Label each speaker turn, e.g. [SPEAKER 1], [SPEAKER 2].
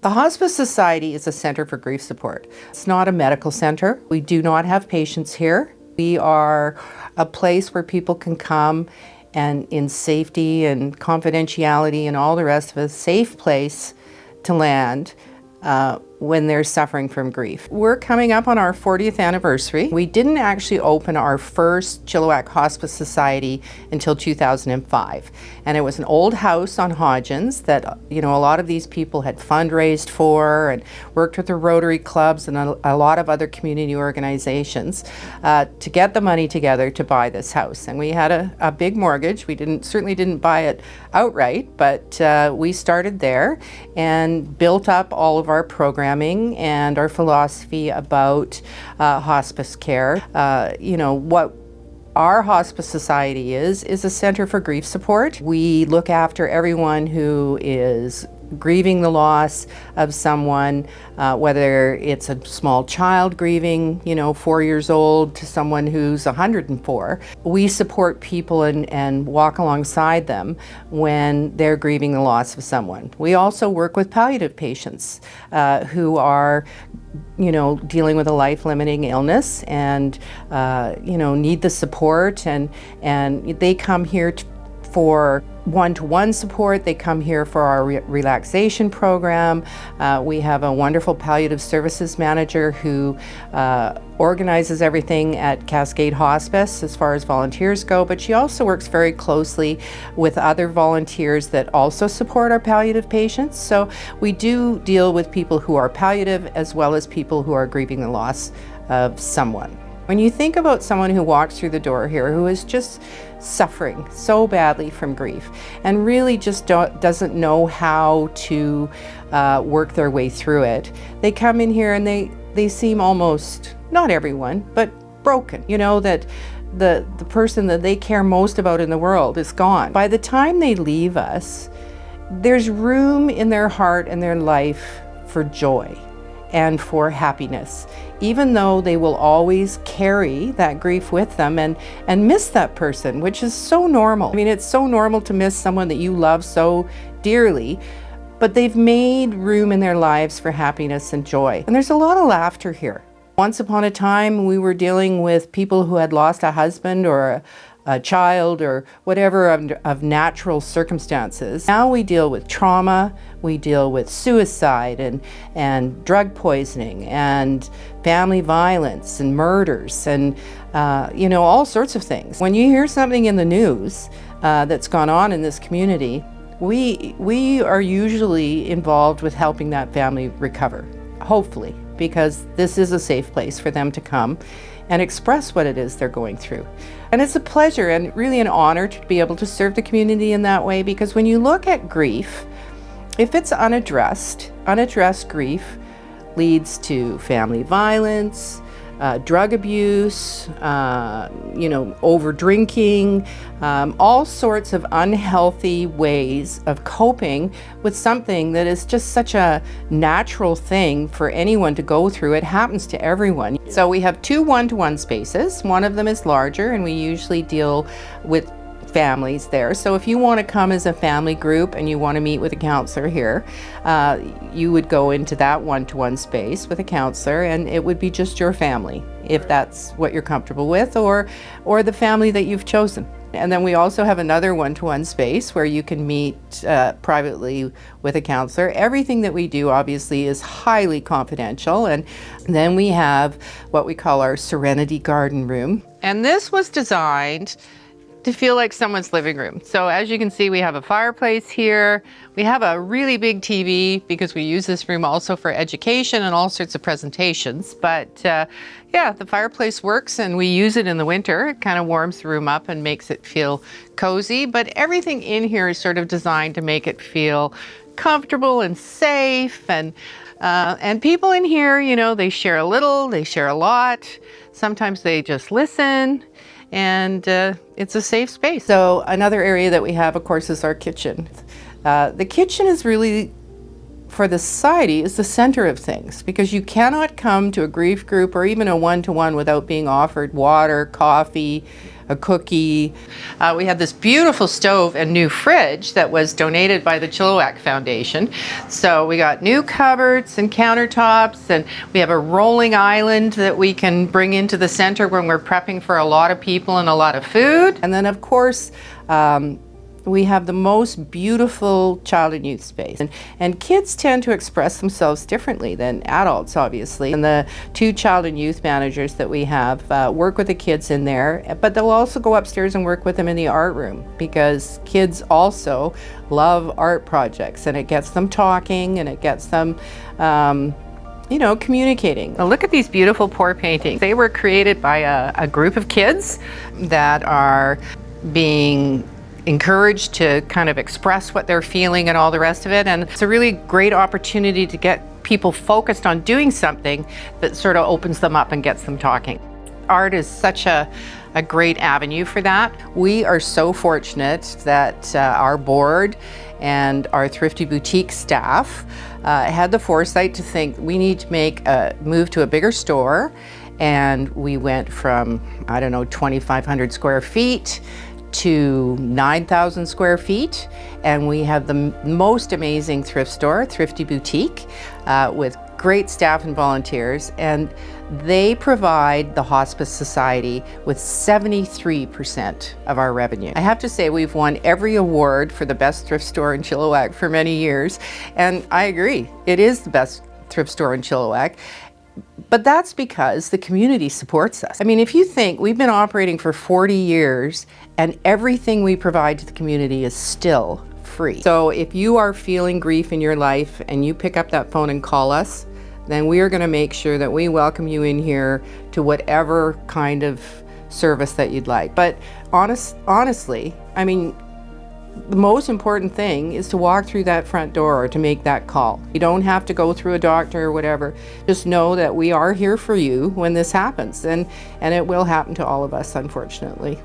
[SPEAKER 1] The Hospice Society is a center for grief support. It's not a medical center. We do not have patients here. We are a place where people can come and in safety and confidentiality and all the rest of a safe place to land when they're suffering from grief. We're coming up on our 40th anniversary. We didn't actually open our first Chilliwack Hospice Society until 2005. And it was an old house on Hodgins that, a lot of these people had fundraised for and worked with the Rotary clubs and a lot of other community organizations to get the money together to buy this house. And we had a big mortgage. We certainly didn't buy it outright, but we started there and built up all of our programs and our philosophy about hospice care. What our Hospice Society is a center for grief support. We look after everyone who is grieving the loss of someone, whether it's a small child grieving, 4 years old, to someone who's 104. We support people and walk alongside them when they're grieving the loss of someone. We also work with palliative patients who are dealing with a life-limiting illness and need the support, and they come here for one-to-one support. They come here for our relaxation program. We have a wonderful palliative services manager who organizes everything at Cascade Hospice as far as volunteers go, but she also works very closely with other volunteers that also support our palliative patients. So we do deal with people who are palliative as well as people who are grieving the loss of someone. When you think about someone who walks through the door here who is just suffering so badly from grief and really just doesn't know how to work their way through it, they come in here and they seem almost, not everyone, but broken. That the person that they care most about in the world is gone. By the time they leave us, there's room in their heart and their life for joy and for happiness, even though they will always carry that grief with them and miss that person, which is so normal. I mean, it's so normal to miss someone that you love so dearly, but they've made room in their lives for happiness and joy. And there's a lot of laughter here. Once upon a time, we were dealing with people who had lost a husband or a child or whatever of natural circumstances. Now we deal with trauma, we deal with suicide and drug poisoning and family violence and murders and all sorts of things. When you hear something in the news that's gone on in this community, we are usually involved with helping that family recover, hopefully, because this is a safe place for them to come and express what it is they're going through. And it's a pleasure and really an honor to be able to serve the community in that way, because when you look at grief, if it's unaddressed grief leads to family violence, drug abuse, over drinking, all sorts of unhealthy ways of coping with something that is just such a natural thing for anyone to go through. It happens to everyone. So we have 2 one-to-one spaces. One of them is larger, and we usually deal with families there. So if you want to come as a family group and you want to meet with a counselor here, you would go into that one-to-one space with a counselor, and it would be just your family, if that's what you're comfortable with, or the family that you've chosen. And then we also have another one-to-one space where you can meet privately with a counselor. Everything that we do obviously is highly confidential. And then we have what we call our Serenity Garden Room. And this was designed to feel like someone's living room. So as you can see, we have a fireplace here. We have a really big TV because we use this room also for education and all sorts of presentations. But yeah, the fireplace works, and we use it in the winter. It kind of warms the room up and makes it feel cozy. But everything in here is sort of designed to make it feel comfortable and safe. And people in here, they share a little, they share a lot. Sometimes they just listen. And it's a safe space. So another area that we have, of course, is our kitchen. The kitchen is really for the society is the center of things, because you cannot come to a grief group or even a one-to-one without being offered water, coffee, a cookie. We have this beautiful stove and new fridge that was donated by the Chilliwack Foundation. So we got new cupboards and countertops, and we have a rolling island that we can bring into the center when we're prepping for a lot of people and a lot of food. And then of course, we have the most beautiful child and youth space. And kids tend to express themselves differently than adults, obviously. And the 2 child and youth managers that we have work with the kids in there, but they'll also go upstairs and work with them in the art room, because kids also love art projects, and it gets them talking, and it gets them communicating. Now look at these beautiful pour paintings. They were created by a group of kids that are being encouraged to kind of express what they're feeling and all the rest of it. And it's a really great opportunity to get people focused on doing something that sort of opens them up and gets them talking. Art is such a great avenue for that. We are so fortunate that our board and our Thrifty Boutique staff had the foresight to think we need to make a move to a bigger store. And we went from, 2,500 square feet to 9,000 square feet, and we have the most amazing thrift store, Thrifty Boutique, with great staff and volunteers, and they provide the Hospice Society with 73% of our revenue. I have to say, we've won every award for the best thrift store in Chilliwack for many years, and I agree, it is the best thrift store in Chilliwack. But that's because the community supports us. I mean, if you think we've been operating for 40 years and everything we provide to the community is still free. So if you are feeling grief in your life and you pick up that phone and call us, then we are going to make sure that we welcome you in here to whatever kind of service that you'd like. But honestly, I mean, the most important thing is to walk through that front door or to make that call. You don't have to go through a doctor or whatever. Just know that we are here for you when this happens, and it will happen to all of us, unfortunately.